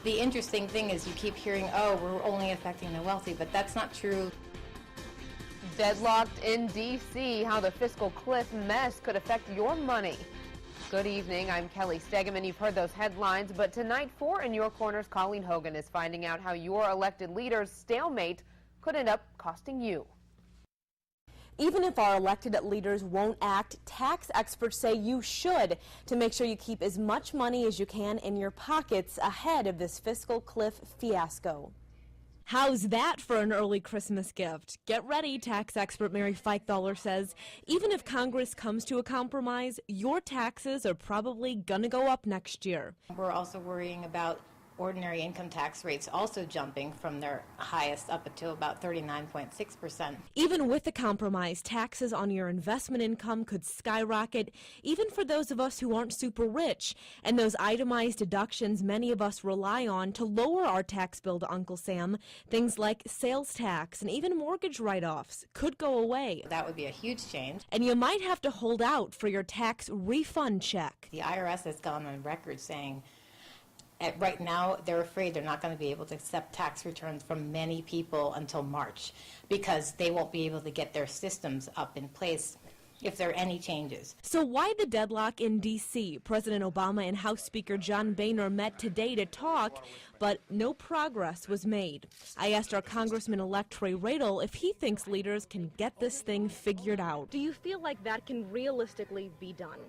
The interesting thing is you keep hearing, oh, we're only affecting the wealthy, but that's not true. Deadlocked in D.C., how the fiscal cliff mess could affect your money. Good evening, I'm Kelly Stegeman. You've heard those headlines, but tonight, 4 in Your Corner's Colleen Hogan is finding out how your elected leaders' stalemate could end up costing you. Even if our elected leaders won't act, tax experts say you should to make sure you keep as much money as you can in your pockets ahead of this fiscal cliff fiasco. How's that for an early Christmas gift? Get ready, tax expert Mary Feichthaler says. Even if Congress comes to a compromise, your taxes are probably going to go up next year. We're also worrying about ordinary income tax rates also jumping from their highest up to about 39.6%. Even with the compromise, taxes on your investment income could skyrocket, even for those of us who aren't super rich. And those itemized deductions many of us rely on to lower our tax bill to Uncle Sam, things like sales tax and even mortgage write-offs, could go away. That would be a huge change. And you might have to hold out for your tax refund check. The IRS has gone on record saying right now, they're afraid they're not going to be able to accept tax returns from many people until March because they won't be able to get their systems up in place if there are any changes. So why the deadlock in D.C.? President Obama and House Speaker John Boehner met today to talk, but no progress was made. I asked our Congressman-elect Trey Radel if he thinks leaders can get this thing figured out. Do you feel like that can realistically be done?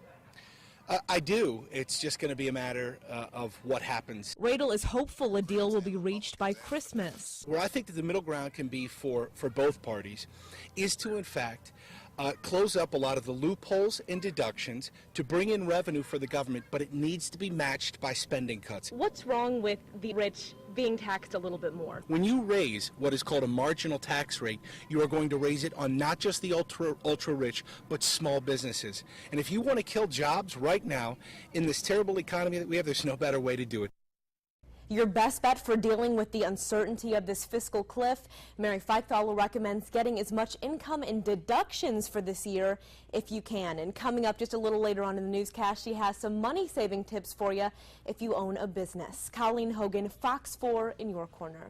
I do. It's just going to be a matter of what happens. Radel is hopeful a deal will be reached by Christmas. Where I think that the middle ground can be for both parties is to, in fact, close up a lot of the loopholes and deductions to bring in revenue for the government, but it needs to be matched by spending cuts. What's wrong with the rich being taxed a little bit more? When you raise what is called a marginal tax rate, you are going to raise it on not just the ultra rich, but small businesses. And if you want to kill jobs right now in this terrible economy that we have, there's no better way to do it. Your best bet for dealing with the uncertainty of this fiscal cliff, Mary Feichthaler recommends getting as much income and deductions for this year if you can. And coming up just a little later on in the newscast, she has some money-saving tips for you if you own a business. Colleen Hogan, Fox 4 in Your Corner.